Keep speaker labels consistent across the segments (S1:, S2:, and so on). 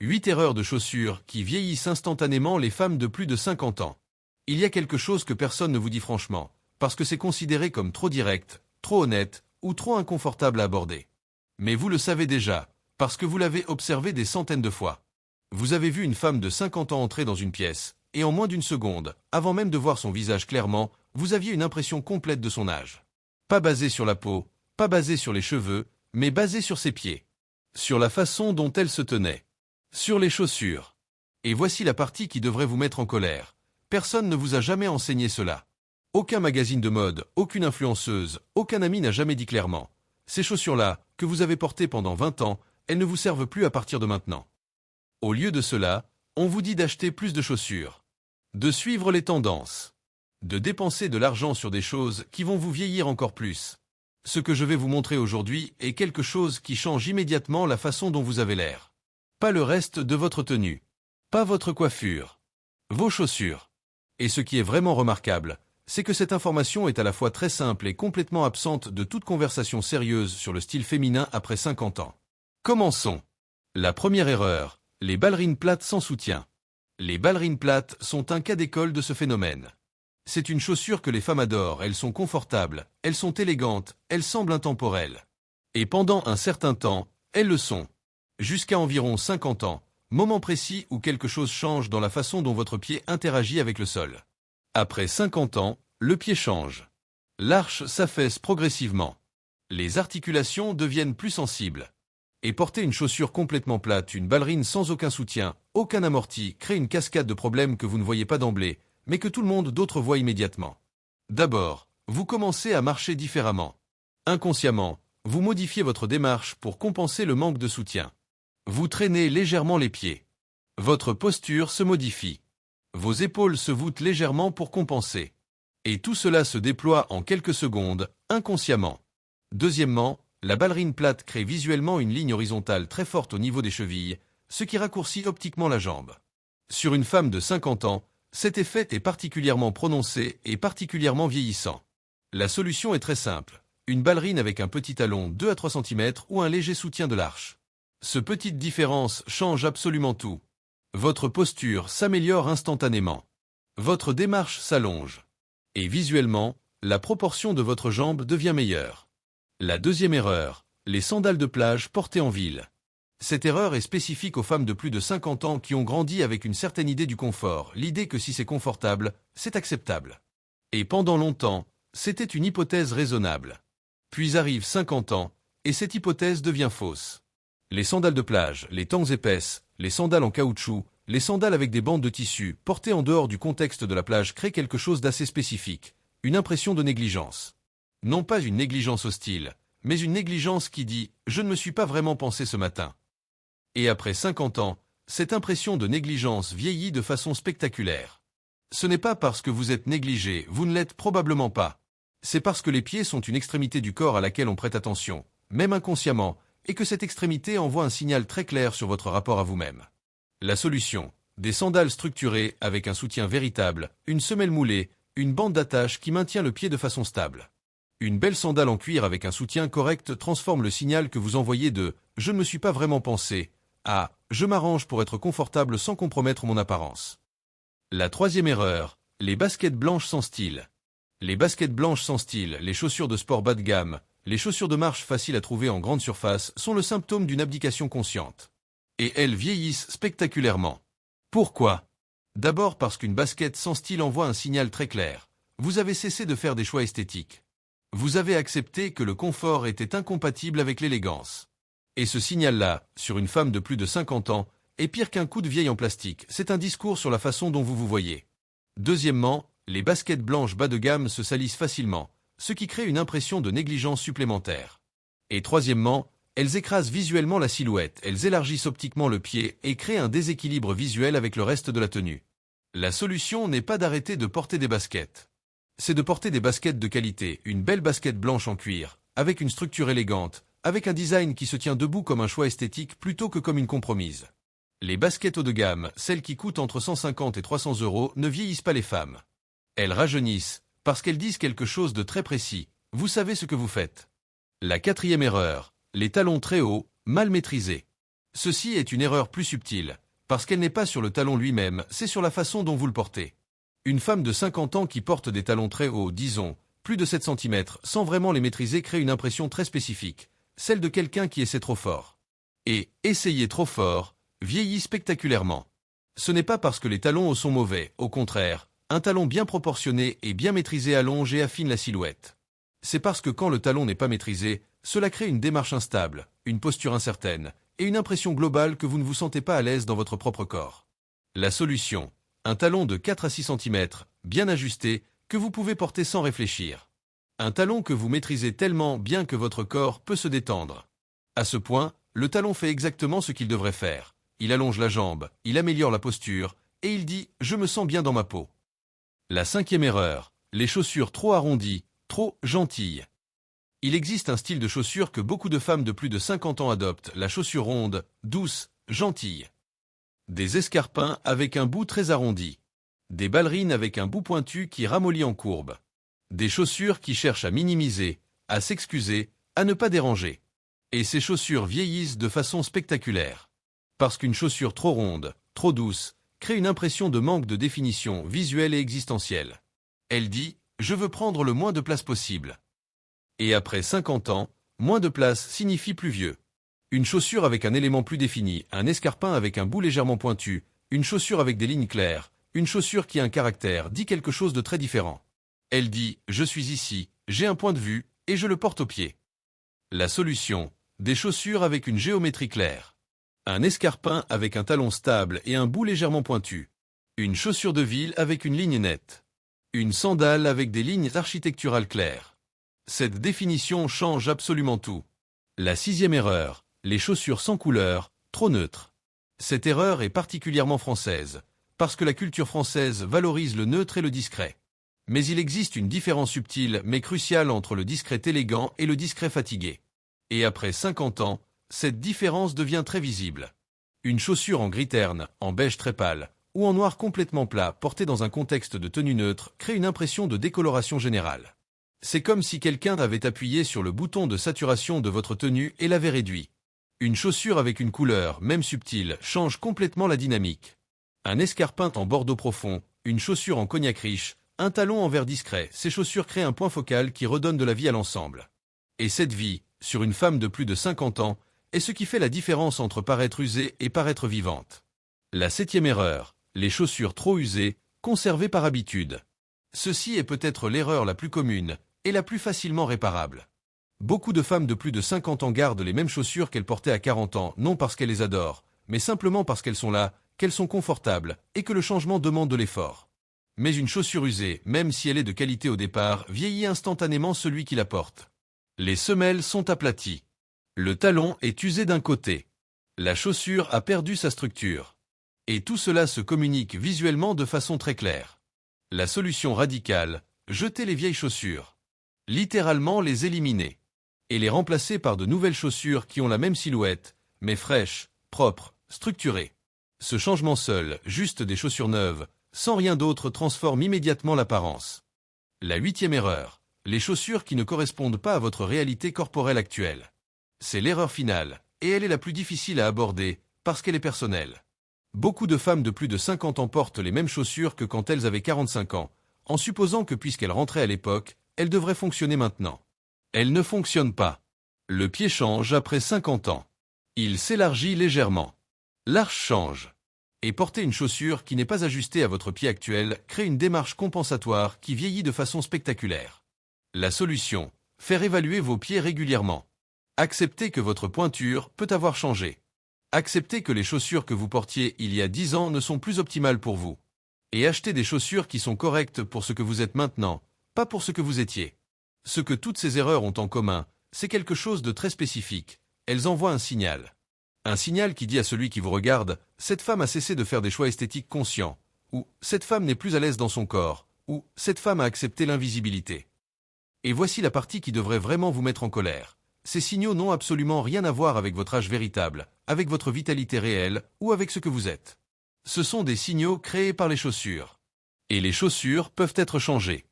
S1: 8 erreurs de chaussures qui vieillissent instantanément les femmes de plus de 50 ans. Il y a quelque chose que personne ne vous dit franchement, parce que c'est considéré comme trop direct, trop honnête ou trop inconfortable à aborder. Mais vous le savez déjà, parce que vous l'avez observé des centaines de fois. Vous avez vu une femme de 50 ans entrer dans une pièce, et en moins d'une seconde, avant même de voir son visage clairement, vous aviez une impression complète de son âge. Pas basée sur la peau, pas basée sur les cheveux, mais basée sur ses pieds. Sur la façon dont elle se tenait. Sur les chaussures. Et voici la partie qui devrait vous mettre en colère. Personne ne vous a jamais enseigné cela. Aucun magazine de mode, aucune influenceuse, aucun ami n'a jamais dit clairement. Ces chaussures-là, que vous avez portées pendant 20 ans, elles ne vous servent plus à partir de maintenant. Au lieu de cela, on vous dit d'acheter plus de chaussures. De suivre les tendances. De dépenser de l'argent sur des choses qui vont vous vieillir encore plus. Ce que je vais vous montrer aujourd'hui est quelque chose qui change immédiatement la façon dont vous avez l'air. Pas le reste de votre tenue. Pas votre coiffure. Vos chaussures. Et ce qui est vraiment remarquable, c'est que cette information est à la fois très simple et complètement absente de toute conversation sérieuse sur le style féminin après 50 ans. Commençons. La première erreur, les ballerines plates sans soutien. Les ballerines plates sont un cas d'école de ce phénomène. C'est une chaussure que les femmes adorent, elles sont confortables, elles sont élégantes, elles semblent intemporelles. Et pendant un certain temps, elles le sont. Jusqu'à environ 50 ans, moment précis où quelque chose change dans la façon dont votre pied interagit avec le sol. Après 50 ans, le pied change. L'arche s'affaisse progressivement. Les articulations deviennent plus sensibles. Et porter une chaussure complètement plate, une ballerine sans aucun soutien, aucun amorti, crée une cascade de problèmes que vous ne voyez pas d'emblée, mais que tout le monde d'autre voit immédiatement. D'abord, vous commencez à marcher différemment. Inconsciemment, vous modifiez votre démarche pour compenser le manque de soutien. Vous traînez légèrement les pieds. Votre posture se modifie. Vos épaules se voûtent légèrement pour compenser. Et tout cela se déploie en quelques secondes, inconsciemment. Deuxièmement, la ballerine plate crée visuellement une ligne horizontale très forte au niveau des chevilles, ce qui raccourcit optiquement la jambe. Sur une femme de 50 ans, cet effet est particulièrement prononcé et particulièrement vieillissant. La solution est très simple. Une ballerine avec un petit talon 2 à 3 cm ou un léger soutien de l'arche. Cette petite différence change absolument tout. Votre posture s'améliore instantanément. Votre démarche s'allonge. Et visuellement, la proportion de votre jambe devient meilleure. La deuxième erreur, les sandales de plage portées en ville. Cette erreur est spécifique aux femmes de plus de 50 ans qui ont grandi avec une certaine idée du confort, l'idée que si c'est confortable, c'est acceptable. Et pendant longtemps, c'était une hypothèse raisonnable. Puis arrive 50 ans, et cette hypothèse devient fausse. Les sandales de plage, les tangues épaisses, les sandales en caoutchouc, les sandales avec des bandes de tissu, portées en dehors du contexte de la plage créent quelque chose d'assez spécifique, une impression de négligence. Non pas une négligence hostile, mais une négligence qui dit « je ne me suis pas vraiment pensé ce matin ». Et après 50 ans, cette impression de négligence vieillit de façon spectaculaire. Ce n'est pas parce que vous êtes négligé, vous ne l'êtes probablement pas. C'est parce que les pieds sont une extrémité du corps à laquelle on prête attention, même inconsciemment, et que cette extrémité envoie un signal très clair sur votre rapport à vous-même. La solution, des sandales structurées avec un soutien véritable, une semelle moulée, une bande d'attache qui maintient le pied de façon stable. Une belle sandale en cuir avec un soutien correct transforme le signal que vous envoyez de « je ne me suis pas vraiment pensé » à « je m'arrange pour être confortable sans compromettre mon apparence ». La troisième erreur, les baskets blanches sans style. Les baskets blanches sans style, les chaussures de sport bas de gamme, les chaussures de marche faciles à trouver en grande surface sont le symptôme d'une abdication consciente. Et elles vieillissent spectaculairement. Pourquoi ? D'abord parce qu'une basket sans style envoie un signal très clair. Vous avez cessé de faire des choix esthétiques. Vous avez accepté que le confort était incompatible avec l'élégance. Et ce signal-là, sur une femme de plus de 50 ans, est pire qu'un coup de vieille en plastique. C'est un discours sur la façon dont vous vous voyez. Deuxièmement, les baskets blanches bas de gamme se salissent facilement, ce qui crée une impression de négligence supplémentaire. Et troisièmement, elles écrasent visuellement la silhouette, elles élargissent optiquement le pied et créent un déséquilibre visuel avec le reste de la tenue. La solution n'est pas d'arrêter de porter des baskets. C'est de porter des baskets de qualité, une belle basket blanche en cuir, avec une structure élégante, avec un design qui se tient debout comme un choix esthétique plutôt que comme une compromise. Les baskets haut de gamme, celles qui coûtent entre 150 et 300 €, ne vieillissent pas les femmes. Elles rajeunissent, parce qu'elles disent quelque chose de très précis. Vous savez ce que vous faites. La quatrième erreur, les talons très hauts, mal maîtrisés. Ceci est une erreur plus subtile, parce qu'elle n'est pas sur le talon lui-même, c'est sur la façon dont vous le portez. Une femme de 50 ans qui porte des talons très hauts, disons, plus de 7 cm, sans vraiment les maîtriser crée une impression très spécifique, celle de quelqu'un qui essaie trop fort. Et, essayer trop fort, vieillit spectaculairement. Ce n'est pas parce que les talons hauts sont mauvais, au contraire, un talon bien proportionné et bien maîtrisé allonge et affine la silhouette. C'est parce que quand le talon n'est pas maîtrisé, cela crée une démarche instable, une posture incertaine, et une impression globale que vous ne vous sentez pas à l'aise dans votre propre corps. La solution, un talon de 4 à 6 cm, bien ajusté, que vous pouvez porter sans réfléchir. Un talon que vous maîtrisez tellement bien que votre corps peut se détendre. À ce point, le talon fait exactement ce qu'il devrait faire. Il allonge la jambe, il améliore la posture, et il dit « je me sens bien dans ma peau ». La 5e erreur, les chaussures trop arrondies, trop gentilles. Il existe un style de chaussure que beaucoup de femmes de plus de 50 ans adoptent, la chaussure ronde, douce, gentille. Des escarpins avec un bout très arrondi. Des ballerines avec un bout pointu qui ramollit en courbe. Des chaussures qui cherchent à minimiser, à s'excuser, à ne pas déranger. Et ces chaussures vieillissent de façon spectaculaire. Parce qu'une chaussure trop ronde, trop douce, crée une impression de manque de définition visuelle et existentielle. Elle dit « je veux prendre le moins de place possible ». Et après 50 ans, moins de place signifie plus vieux. Une chaussure avec un élément plus défini, un escarpin avec un bout légèrement pointu, une chaussure avec des lignes claires, une chaussure qui a un caractère dit quelque chose de très différent. Elle dit « je suis ici, j'ai un point de vue, et je le porte au pied ». La solution, des chaussures avec une géométrie claire. Un escarpin avec un talon stable et un bout légèrement pointu. Une chaussure de ville avec une ligne nette. Une sandale avec des lignes architecturales claires. Cette définition change absolument tout. La 6e erreur, les chaussures sans couleur, trop neutres. Cette erreur est particulièrement française, parce que la culture française valorise le neutre et le discret. Mais il existe une différence subtile mais cruciale entre le discret élégant et le discret fatigué. Et après 50 ans, cette différence devient très visible. Une chaussure en gris terne, en beige très pâle, ou en noir complètement plat, portée dans un contexte de tenue neutre, crée une impression de décoloration générale. C'est comme si quelqu'un avait appuyé sur le bouton de saturation de votre tenue et l'avait réduit. Une chaussure avec une couleur, même subtile, change complètement la dynamique. Un escarpin en bordeaux profond, une chaussure en cognac riche, un talon en vert discret, ces chaussures créent un point focal qui redonne de la vie à l'ensemble. Et cette vie, sur une femme de plus de 50 ans, est ce qui fait la différence entre paraître usée et paraître vivante. La 7e erreur, les chaussures trop usées, conservées par habitude. Ceci est peut-être l'erreur la plus commune, et la plus facilement réparable. Beaucoup de femmes de plus de 50 ans gardent les mêmes chaussures qu'elles portaient à 40 ans, non parce qu'elles les adorent, mais simplement parce qu'elles sont là, qu'elles sont confortables, et que le changement demande de l'effort. Mais une chaussure usée, même si elle est de qualité au départ, vieillit instantanément celui qui la porte. Les semelles sont aplaties. Le talon est usé d'un côté. La chaussure a perdu sa structure. Et tout cela se communique visuellement de façon très claire. La solution radicale, jeter les vieilles chaussures. Littéralement les éliminer. Et les remplacer par de nouvelles chaussures qui ont la même silhouette, mais fraîches, propres, structurées. Ce changement seul, juste des chaussures neuves, sans rien d'autre, transforme immédiatement l'apparence. La 8e erreur, les chaussures qui ne correspondent pas à votre réalité corporelle actuelle. C'est l'erreur finale, et elle est la plus difficile à aborder, parce qu'elle est personnelle. Beaucoup de femmes de plus de 50 ans portent les mêmes chaussures que quand elles avaient 45 ans, en supposant que puisqu'elles rentraient à l'époque, elles devraient fonctionner maintenant. Elles ne fonctionnent pas. Le pied change après 50 ans. Il s'élargit légèrement. L'arche change. Et porter une chaussure qui n'est pas ajustée à votre pied actuel crée une démarche compensatoire qui vieillit de façon spectaculaire. La solution, faire évaluer vos pieds régulièrement. Acceptez que votre pointure peut avoir changé. Acceptez que les chaussures que vous portiez il y a 10 ans ne sont plus optimales pour vous. Et achetez des chaussures qui sont correctes pour ce que vous êtes maintenant, pas pour ce que vous étiez. Ce que toutes ces erreurs ont en commun, c'est quelque chose de très spécifique. Elles envoient un signal. Un signal qui dit à celui qui vous regarde « cette femme a cessé de faire des choix esthétiques conscients » ou « cette femme n'est plus à l'aise dans son corps » ou « cette femme a accepté l'invisibilité ». Et voici la partie qui devrait vraiment vous mettre en colère. Ces signaux n'ont absolument rien à voir avec votre âge véritable, avec votre vitalité réelle ou avec ce que vous êtes. Ce sont des signaux créés par les chaussures. Et les chaussures peuvent être changées.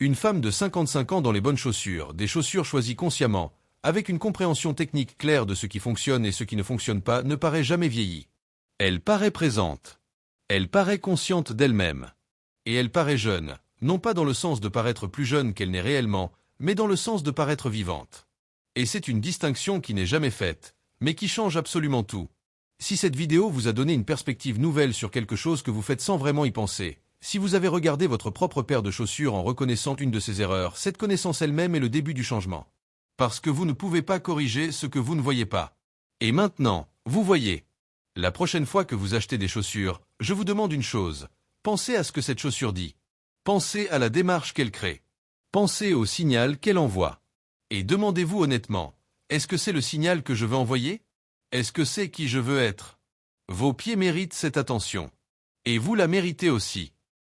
S1: Une femme de 55 ans dans les bonnes chaussures, des chaussures choisies consciemment, avec une compréhension technique claire de ce qui fonctionne et ce qui ne fonctionne pas, ne paraît jamais vieillie. Elle paraît présente. Elle paraît consciente d'elle-même. Et elle paraît jeune, non pas dans le sens de paraître plus jeune qu'elle n'est réellement, mais dans le sens de paraître vivante. Et c'est une distinction qui n'est jamais faite, mais qui change absolument tout. Si cette vidéo vous a donné une perspective nouvelle sur quelque chose que vous faites sans vraiment y penser, si vous avez regardé votre propre paire de chaussures en reconnaissant une de ces erreurs, cette connaissance elle-même est le début du changement. Parce que vous ne pouvez pas corriger ce que vous ne voyez pas. Et maintenant, vous voyez. La prochaine fois que vous achetez des chaussures, je vous demande une chose. Pensez à ce que cette chaussure dit. Pensez à la démarche qu'elle crée. Pensez au signal qu'elle envoie. Et demandez-vous honnêtement, est-ce que c'est le signal que je veux envoyer? Est-ce que c'est qui je veux être? Vos pieds méritent cette attention. Et vous la méritez aussi.